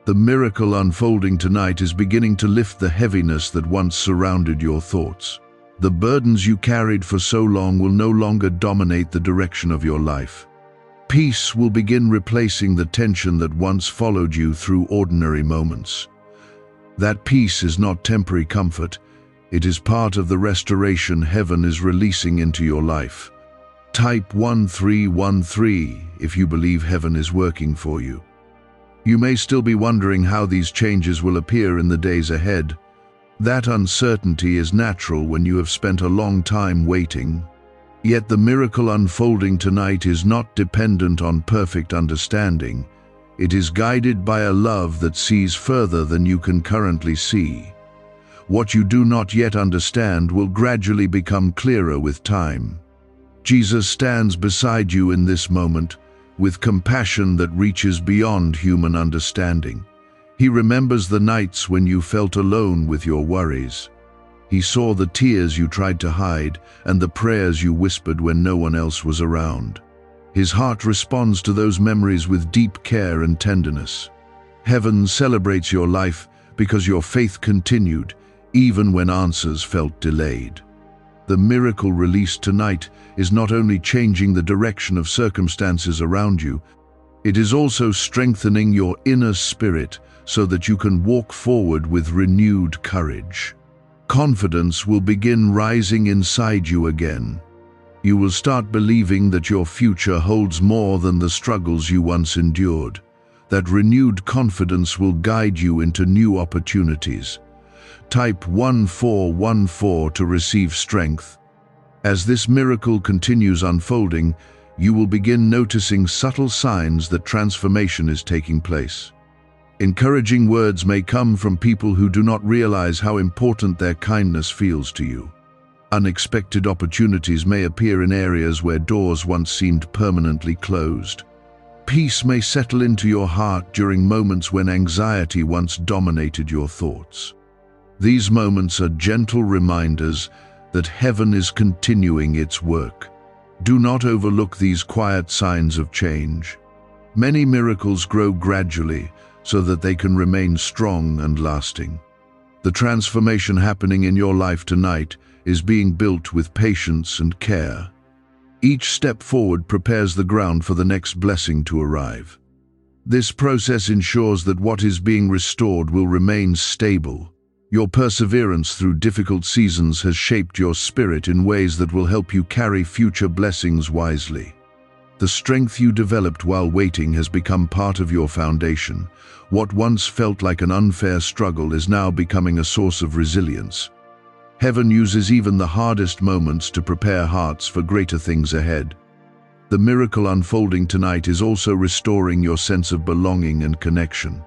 The miracle unfolding tonight is beginning to lift the heaviness that once surrounded your thoughts. The burdens you carried for so long will no longer dominate the direction of your life. Peace will begin replacing the tension that once followed you through ordinary moments. That peace is not temporary comfort, it is part of the restoration heaven is releasing into your life. Type 1313 if you believe heaven is working for you. You may still be wondering how these changes will appear in the days ahead. That uncertainty is natural when you have spent a long time waiting. Yet the miracle unfolding tonight is not dependent on perfect understanding. It is guided by a love that sees further than you can currently see. What you do not yet understand will gradually become clearer with time. Jesus stands beside you in this moment, with compassion that reaches beyond human understanding. He remembers the nights when you felt alone with your worries. He saw the tears you tried to hide and the prayers you whispered when no one else was around. His heart responds to those memories with deep care and tenderness. Heaven celebrates your life because your faith continued, even when answers felt delayed. The miracle released tonight is not only changing the direction of circumstances around you, it is also strengthening your inner spirit so that you can walk forward with renewed courage. Confidence will begin rising inside you again. You will start believing that your future holds more than the struggles you once endured. That renewed confidence will guide you into new opportunities. Type 1414 to receive strength. As this miracle continues unfolding, you will begin noticing subtle signs that transformation is taking place. Encouraging words may come from people who do not realize how important their kindness feels to you. Unexpected opportunities may appear in areas where doors once seemed permanently closed. Peace may settle into your heart during moments when anxiety once dominated your thoughts. These moments are gentle reminders that heaven is continuing its work. Do not overlook these quiet signs of change. Many miracles grow gradually so that they can remain strong and lasting. The transformation happening in your life tonight is being built with patience and care. Each step forward prepares the ground for the next blessing to arrive. This process ensures that what is being restored will remain stable. Your perseverance through difficult seasons has shaped your spirit in ways that will help you carry future blessings wisely. The strength you developed while waiting has become part of your foundation. What once felt like an unfair struggle is now becoming a source of resilience. Heaven uses even the hardest moments to prepare hearts for greater things ahead. The miracle unfolding tonight is also restoring your sense of belonging and connection.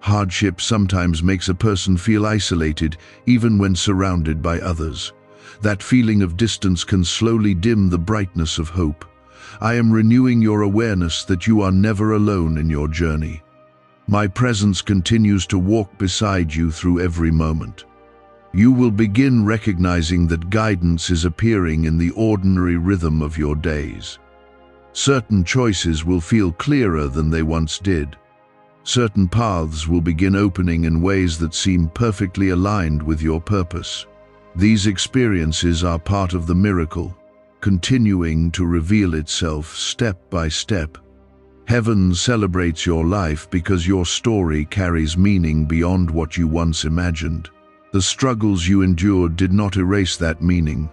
Hardship sometimes makes a person feel isolated, even when surrounded by others. That feeling of distance can slowly dim the brightness of hope. I am renewing your awareness that you are never alone in your journey. My presence continues to walk beside you through every moment. You will begin recognizing that guidance is appearing in the ordinary rhythm of your days. Certain choices will feel clearer than they once did. Certain paths will begin opening in ways that seem perfectly aligned with your purpose. These experiences are part of the miracle, continuing to reveal itself step by step. Heaven celebrates your life because your story carries meaning beyond what you once imagined. The struggles you endured did not erase that meaning.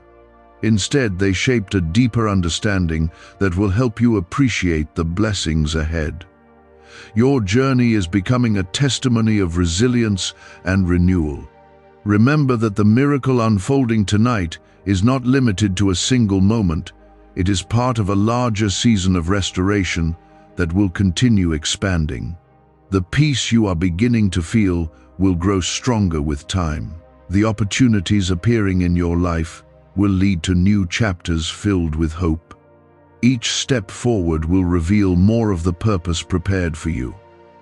Instead, they shaped a deeper understanding that will help you appreciate the blessings ahead. Your journey is becoming a testimony of resilience and renewal. Remember that the miracle unfolding tonight is not limited to a single moment. It is part of a larger season of restoration that will continue expanding. The peace you are beginning to feel will grow stronger with time. The opportunities appearing in your life will lead to new chapters filled with hope. Each step forward will reveal more of the purpose prepared for you.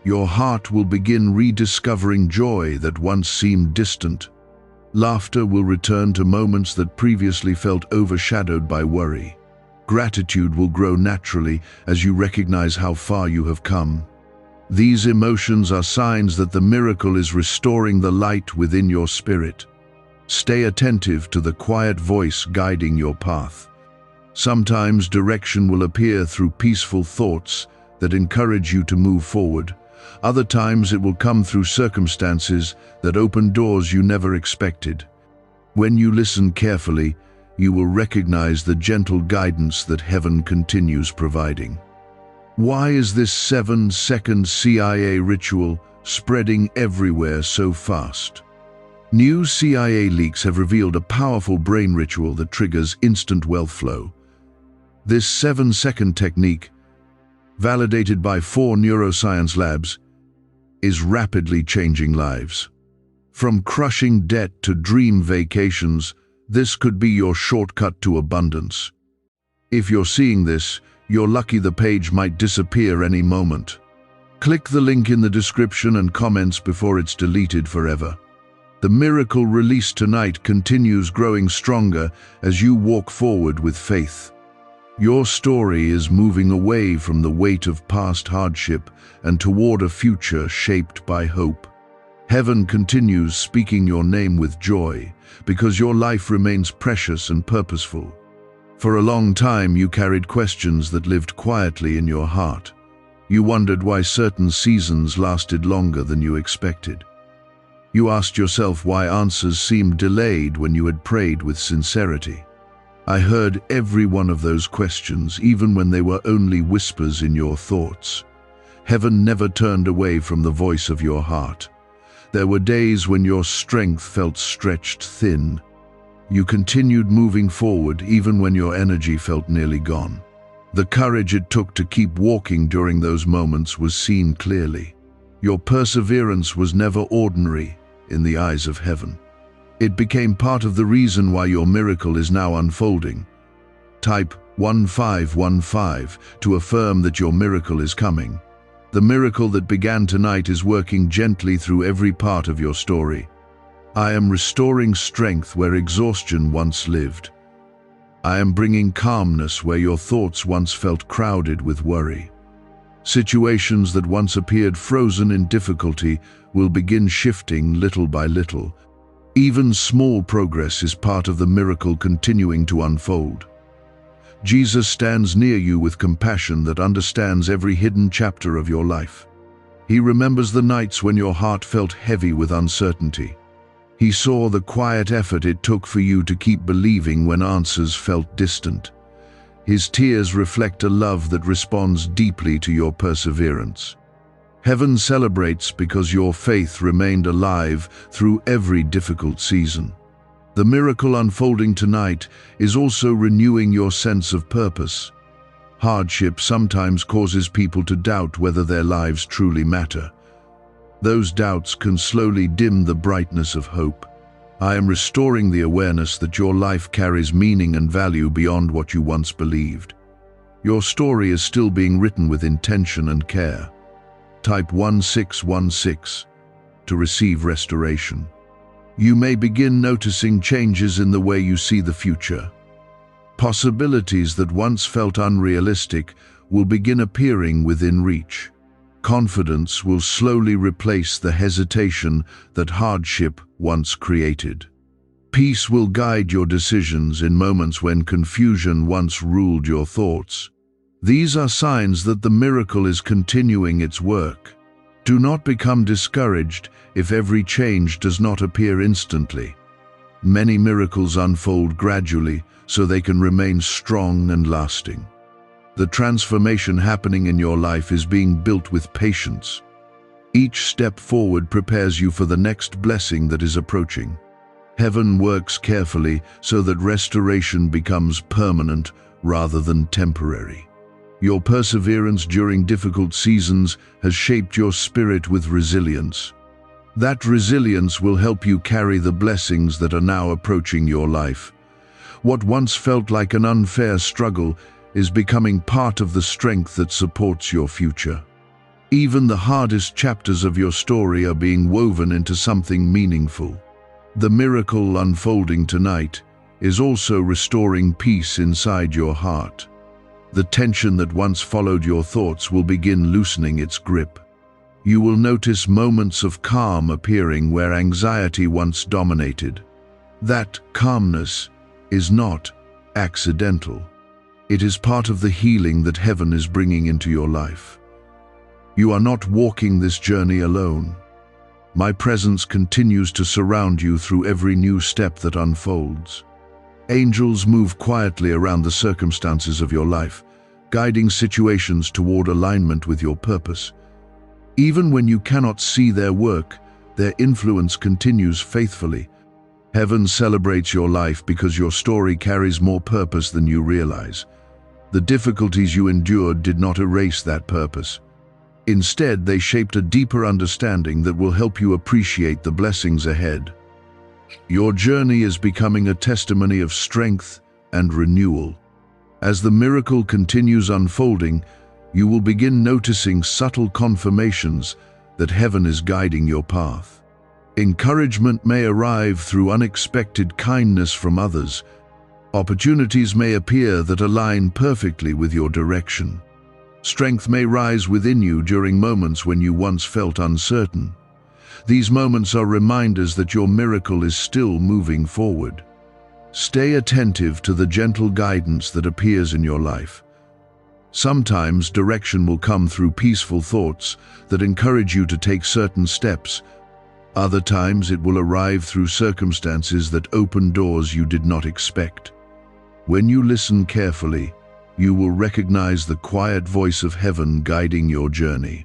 Your heart will begin rediscovering joy that once seemed distant. Laughter will return to moments that previously felt overshadowed by worry. Gratitude will grow naturally as you recognize how far you have come. These emotions are signs that the miracle is restoring the light within your spirit. Stay attentive to the quiet voice guiding your path. Sometimes direction will appear through peaceful thoughts that encourage you to move forward. Other times it will come through circumstances that open doors you never expected. When you listen carefully, you will recognize the gentle guidance that heaven continues providing. Why is this 7-second CIA ritual spreading everywhere so fast? New CIA leaks have revealed a powerful brain ritual that triggers instant wealth flow. This 7-second technique, validated by 4 neuroscience labs, is rapidly changing lives. From crushing debt to dream vacations, this could be your shortcut to abundance. If you're seeing this, you're lucky. The page might disappear any moment. Click the link in the description and comments before it's deleted forever. The miracle released tonight continues growing stronger as you walk forward with faith. Your story is moving away from the weight of past hardship and toward a future shaped by hope. Heaven continues speaking your name with joy because your life remains precious and purposeful. For a long time, you carried questions that lived quietly in your heart. You wondered why certain seasons lasted longer than you expected. You asked yourself why answers seemed delayed when you had prayed with sincerity. I heard every one of those questions, even when they were only whispers in your thoughts. Heaven never turned away from the voice of your heart. There were days when your strength felt stretched thin. You continued moving forward even when your energy felt nearly gone. The courage it took to keep walking during those moments was seen clearly. Your perseverance was never ordinary in the eyes of heaven. It became part of the reason why your miracle is now unfolding. Type 1515 to affirm that your miracle is coming. The miracle that began tonight is working gently through every part of your story. I am restoring strength where exhaustion once lived. I am bringing calmness where your thoughts once felt crowded with worry. Situations that once appeared frozen in difficulty will begin shifting little by little. Even small progress is part of the miracle continuing to unfold. Jesus stands near you with compassion that understands every hidden chapter of your life. He remembers the nights when your heart felt heavy with uncertainty. He saw the quiet effort it took for you to keep believing when answers felt distant. His tears reflect a love that responds deeply to your perseverance. Heaven celebrates because your faith remained alive through every difficult season. The miracle unfolding tonight is also renewing your sense of purpose. Hardship sometimes causes people to doubt whether their lives truly matter. Those doubts can slowly dim the brightness of hope. I am restoring the awareness that your life carries meaning and value beyond what you once believed. Your story is still being written with intention and care. Type 1616 to receive restoration. You may begin noticing changes in the way you see the future. Possibilities that once felt unrealistic will begin appearing within reach. Confidence will slowly replace the hesitation that hardship once created. Peace will guide your decisions in moments when confusion once ruled your thoughts. These are signs that the miracle is continuing its work. Do not become discouraged if every change does not appear instantly. Many miracles unfold gradually so they can remain strong and lasting. The transformation happening in your life is being built with patience. Each step forward prepares you for the next blessing that is approaching. Heaven works carefully so that restoration becomes permanent rather than temporary. Your perseverance during difficult seasons has shaped your spirit with resilience. That resilience will help you carry the blessings that are now approaching your life. What once felt like an unfair struggle is becoming part of the strength that supports your future. Even the hardest chapters of your story are being woven into something meaningful. The miracle unfolding tonight is also restoring peace inside your heart. The tension that once followed your thoughts will begin loosening its grip. You will notice moments of calm appearing where anxiety once dominated. That calmness is not accidental. It is part of the healing that heaven is bringing into your life. You are not walking this journey alone. My presence continues to surround you through every new step that unfolds. Angels move quietly around the circumstances of your life, guiding situations toward alignment with your purpose. Even when you cannot see their work, their influence continues faithfully. Heaven celebrates your life because your story carries more purpose than you realize. The difficulties you endured did not erase that purpose. Instead, they shaped a deeper understanding that will help you appreciate the blessings ahead. Your journey is becoming a testimony of strength and renewal. As the miracle continues unfolding, you will begin noticing subtle confirmations that heaven is guiding your path. Encouragement may arrive through unexpected kindness from others. Opportunities may appear that align perfectly with your direction. Strength may rise within you during moments when you once felt uncertain. These moments are reminders that your miracle is still moving forward. Stay attentive to the gentle guidance that appears in your life. Sometimes direction will come through peaceful thoughts that encourage you to take certain steps. Other times it will arrive through circumstances that open doors you did not expect. When you listen carefully, you will recognize the quiet voice of heaven guiding your journey.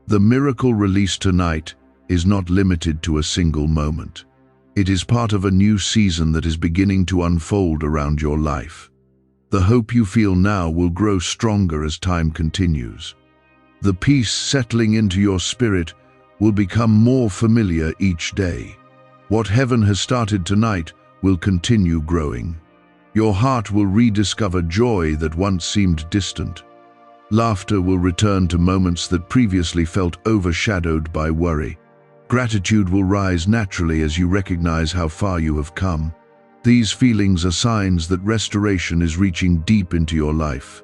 The miracle released tonight is not limited to a single moment. It is part of a new season that is beginning to unfold around your life. The hope you feel now will grow stronger as time continues. The peace settling into your spirit will become more familiar each day. What heaven has started tonight will continue growing. Your heart will rediscover joy that once seemed distant. Laughter will return to moments that previously felt overshadowed by worry. Gratitude will rise naturally as you recognize how far you have come. These feelings are signs that restoration is reaching deep into your life.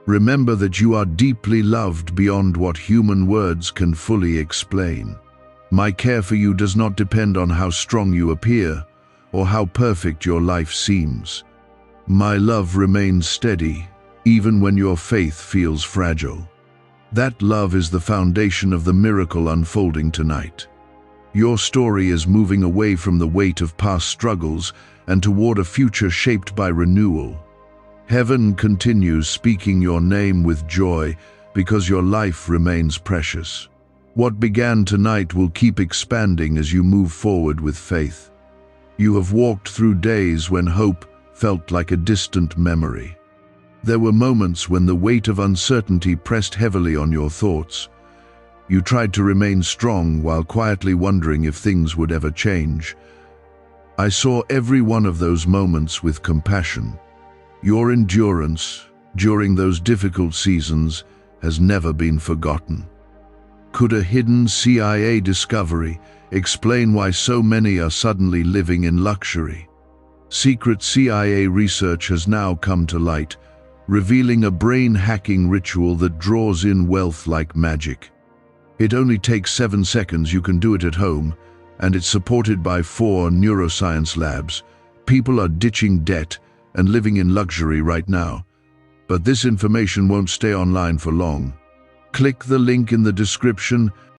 Remember that you are deeply loved beyond what human words can fully explain. My care for you does not depend on how strong you appear or how perfect your life seems. My love remains steady, even when your faith feels fragile. That love is the foundation of the miracle unfolding tonight. Your story is moving away from the weight of past struggles and toward a future shaped by renewal. Heaven continues speaking your name with joy because your life remains precious. What began tonight will keep expanding as you move forward with faith. You have walked through days when hope felt like a distant memory. There were moments when the weight of uncertainty pressed heavily on your thoughts. You tried to remain strong while quietly wondering if things would ever change. I saw every one of those moments with compassion. Your endurance during those difficult seasons has never been forgotten. Could a hidden CIA discovery explain why so many are suddenly living in luxury? Secret CIA research has now come to light, revealing a brain-hacking ritual that draws in wealth like magic. It only takes 7 seconds. You can do it at home, and it's supported by 4 neuroscience labs. People are ditching debt and living in luxury right now. But this information won't stay online for long. Click the link in the description